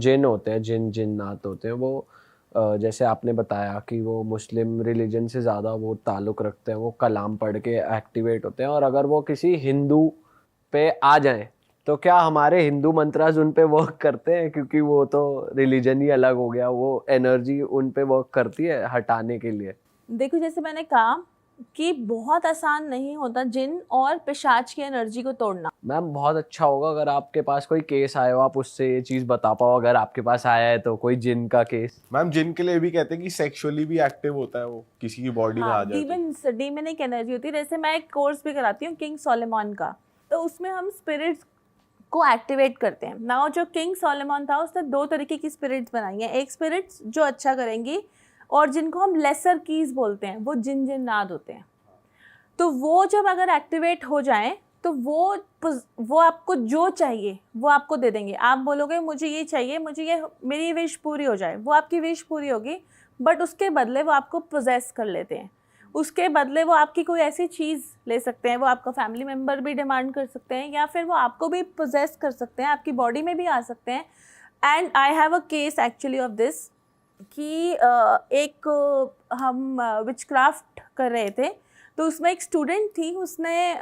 जिन होते हैं, जिन्नात होते हैं, वो जैसे आपने बताया कि वो मुस्लिम रिलीजन से ज़्यादा वो ताल्लुक़ रखते हैं, वो कलाम पढ़ के एक्टिवेट होते हैं, और अगर वो किसी हिंदू पे आ जाएँ तो क्या हमारे हिंदू मंत्रास उन पे वर्क करते हैं? क्योंकि वो तो रिलीजन ही अलग हो गया, वो एनर्जी उन पे वर्क करती है हटाने के लिए? देखो, जैसे मैंने कहा कि बहुत आसान नहीं होता जिन और पिशाच की एनर्जी को तोड़ना। मैम बहुत अच्छा होगा अगर आपके पास कोई केस आया हो, आप उससे ये चीज़ बता पाओ, अगर आपके पास आया है तो कोई जिन का केस। मैम जिन के लिए भी कहते हैं कि सेक्सुअली भी एक्टिव होता है, वो किसी की बॉडी में हाँ, आ जाए तो। डीमनिक एनर्जी होती है। जैसे मैं एक कोर्स भी कराती हूँ किंग सोलोमन का, तो उसमें हम स्पिरिट्स को एक्टिवेट करते हैं। नाउ जो किंग सोलोमन था उसने 2 तरीके की स्पिरिट्स बनाई हैं। एक स्पिरिट्स जो अच्छा करेंगी, और जिनको हम लेसर कीज बोलते हैं, वो जिन्नात होते हैं। तो वो जब अगर एक्टिवेट हो जाएं तो वो आपको जो चाहिए वो आपको दे देंगे। आप बोलोगे मुझे ये चाहिए, मुझे ये, मेरी विश पूरी हो जाए, वो आपकी विश पूरी होगी, बट उसके बदले वो आपको पोजेस कर लेते हैं। उसके बदले वो आपकी कोई ऐसी चीज़ ले सकते हैं, वो आपका फैमिली मेम्बर भी डिमांड कर सकते हैं, या फिर वो आपको भी पोजेस कर सकते हैं, आपकी बॉडी में भी आ सकते हैं। And I have a case actually of this कि एक हम विचक्राफ्ट कर रहे थे, तो उसमें एक स्टूडेंट थी, उसने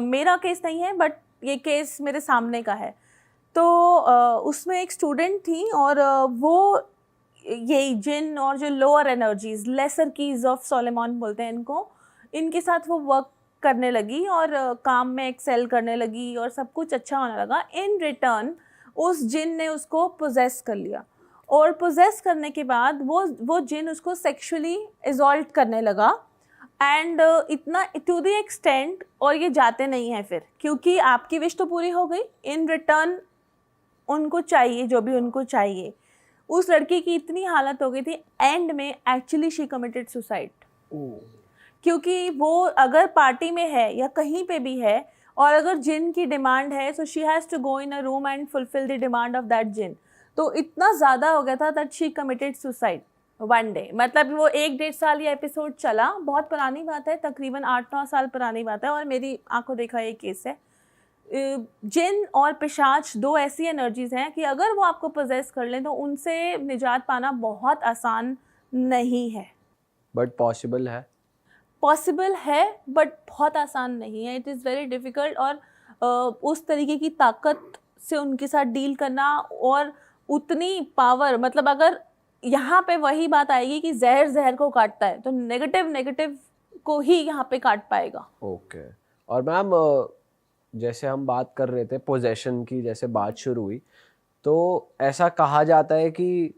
मेरा केस नहीं है बट ये केस मेरे सामने का है। तो उसमें एक स्टूडेंट थी, और वो यही जिन और जो lower energies, lesser keys of Solomon बोलते हैं इनको, इनके साथ वो वर्क करने लगी और काम में एक्सेल करने लगी और सब कुछ अच्छा होने लगा। इन रिटर्न उस जिन ने उसको पोजेस कर लिया, और पोजेस करने के बाद वो जिन उसको सेक्सुअली असॉल्ट करने लगा। एंड इतना टू द एक्सटेंट, और ये जाते नहीं हैं फिर, क्योंकि आपकी विश तो पूरी हो गई, इन रिटर्न उनको चाहिए जो भी उनको चाहिए। उस लड़की की इतनी हालत हो गई थी एंड में, एक्चुअली शी कमिटेड सुसाइड। क्योंकि वो अगर पार्टी में है या कहीं पे भी है, और अगर जिन की डिमांड है, so she has to go in a room and fulfil the demand of that जिन। तो इतना ज़्यादा हो गया था that she committed suicide one day. मतलब वो 1-1.5 साल ये एपिसोड चला, बहुत पुरानी बात है, तकरीबन 8-9 साल पुरानी बात है, और मेरी आंखों देखा ये केस है। जिन और पिशाच 2 ऐसी एनर्जीज हैं कि अगर वो आपको पोजेस कर लें तो उनसे निजात पाना बहुत आसान नहीं है। बट पॉसिबल है। पॉसिबल है बट बहुत आसान नहीं है। It is very difficult. और उस तरीके की ताकत से उनके साथ डील करना, और उतनी पावर, मतलब अगर यहाँ पे वही बात आएगी कि जहर जहर को काटता है, तो नेगेटिव को ही यहाँ पे काट पाएगा। ओके। और मैम जैसे हम बात कर रहे थे पोजेशन की, जैसे बात शुरू हुई, तो ऐसा कहा जाता है कि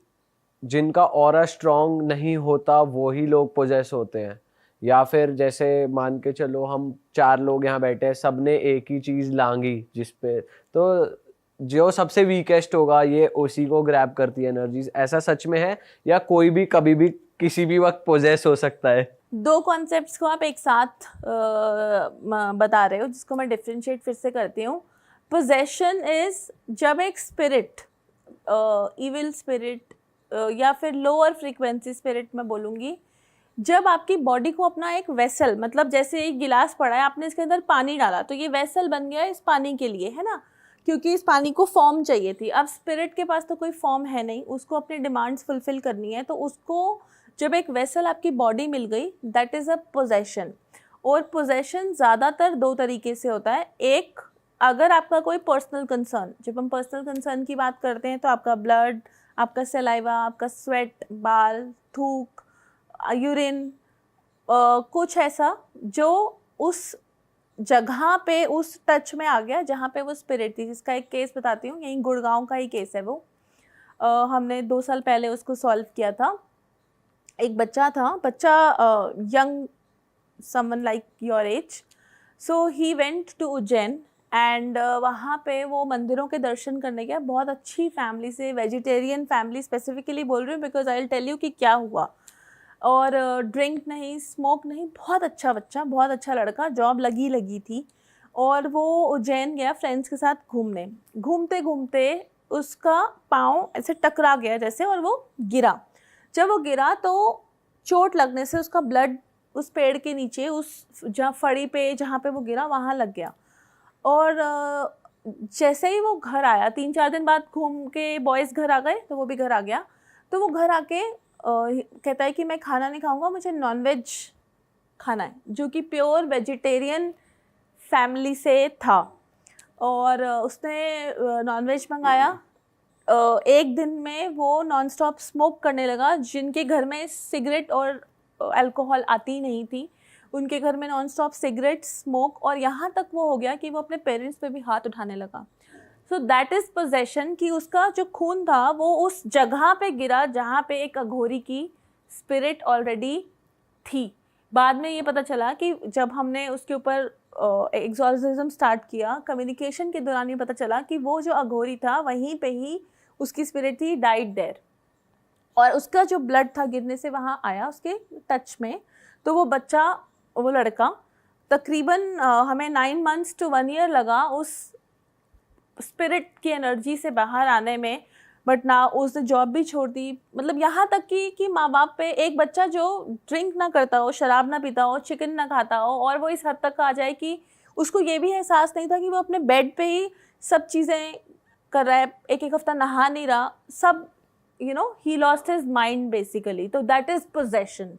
जिनका ऑरा स्ट्रांग नहीं होता वो ही लोग पोजेस होते हैं, या फिर जैसे मान के चलो हम 4 लोग यहाँ बैठे हैं, सबने एक ही चीज़ लांगी जिस पे, तो जो सबसे वीकेस्ट होगा ये उसी को ग्रैब करती है एनर्जीज। ऐसा सच में है, या कोई भी कभी भी किसी भी वक्त पोजेस हो सकता है? 2 कॉन्सेप्ट्स को आप एक साथ बता रहे हो, जिसको मैं डिफ्रेंशिएट फिर से करती हूँ। पोजेशन इज जब एक स्पिरिट, इविल स्पिरिट या फिर लोअर फ्रीक्वेंसी स्पिरिट मैं बोलूँगी, जब आपकी बॉडी को अपना एक वेसल, मतलब जैसे एक गिलास पड़ा है, आपने इसके अंदर पानी डाला, तो ये वेसल बन गया इस पानी के लिए, है ना, क्योंकि इस पानी को फॉर्म चाहिए थी। अब स्पिरिट के पास तो कोई फॉर्म है नहीं, उसको अपनी डिमांड्स फुलफिल करनी है, तो उसको जब एक वेसल आपकी बॉडी मिल गई, दैट इज़ अ पोजेशन। और पोजेशन ज़्यादातर 2 तरीके से होता है। एक, अगर आपका कोई पर्सनल कंसर्न, जब हम पर्सनल कंसर्न की बात करते हैं तो आपका ब्लड, आपका सलाइवा, आपका स्वेट, बाल, थूक, यूरिन, कुछ ऐसा जो उस जगह पे, उस टच में आ गया जहाँ पे वो स्पिरिट थी। जिसका एक केस बताती हूँ, यहीं गुड़गांव का ही केस है वो। हमने 2 साल पहले उसको सॉल्व किया था। एक बच्चा young, someone like your age, so he went to Ujjain and वहाँ पे वो मंदिरों के दर्शन करने गया, बहुत अच्छी फैमिली से, वेजिटेरियन फैमिली स्पेसिफिकली बोल रही हूँ because I will tell you कि क्या हुआ। और ड्रिंक नहीं, स्मोक नहीं, बहुत अच्छा बच्चा, बहुत अच्छा लड़का, जॉब लगी थी। और वो उज्जैन गया फ्रेंड्स के साथ घूमने, घूमते घूमते उसका पाँव ऐसे टकरा गया जैसे, और वो गिरा। जब वो गिरा तो चोट लगने से उसका ब्लड उस पेड़ के नीचे, उस जहाँ फड़ी पे, जहाँ पे वो गिरा वहाँ लग गया। और जैसे ही वो घर आया 3-4 दिन बाद घूम के बॉयज़ घर आ गए तो वो भी घर आ गया। तो वो घर आके कहता है कि मैं खाना नहीं खाऊंगा, मुझे नॉनवेज खाना है, जो कि प्योर वेजिटेरियन फैमिली से था। और उसने नॉनवेज मंगाया। एक दिन में वो नॉन स्टॉप स्मोक करने लगा। जिनके घर में सिगरेट और अल्कोहल आती नहीं थी, उनके घर में नॉन स्टॉप सिगरेट, स्मोक, और यहाँ तक वो हो गया कि वो अपने पेरेंट्स पे भी हाथ उठाने लगा। सो दैट इज़ पोजेशन, कि उसका जो खून था वो उस जगह पे गिरा जहाँ पे एक अघोरी की स्पिरिट ऑलरेडी थी। बाद में ये पता चला कि जब हमने उसके ऊपर एक्सॉर्सिज्म स्टार्ट किया, कम्युनिकेशन के दौरान ये पता चला कि वो जो अघोरी था वहीं पे ही उसकी स्पिरिट थी, डाइड देयर, और उसका जो ब्लड था गिरने से वहाँ आया उसके टच में। तो वो बच्चा, वो लड़का तकरीबन हमें 9 months to 1 year लगा उस स्पिरिट की एनर्जी से बाहर आने में। बट ना, उसने जॉब भी छोड़ दी। मतलब यहाँ तक कि माँ बाप पे, एक बच्चा जो ड्रिंक ना करता हो, शराब ना पीता हो, चिकन ना खाता हो, और वो इस हद तक आ जाए कि उसको ये भी एहसास नहीं था कि वो अपने बेड पे ही सब चीज़ें कर रहा है, एक हफ्ता नहा नहीं रहा, सब, he lost his mind basically. तो दैट इज़ पोजेशन।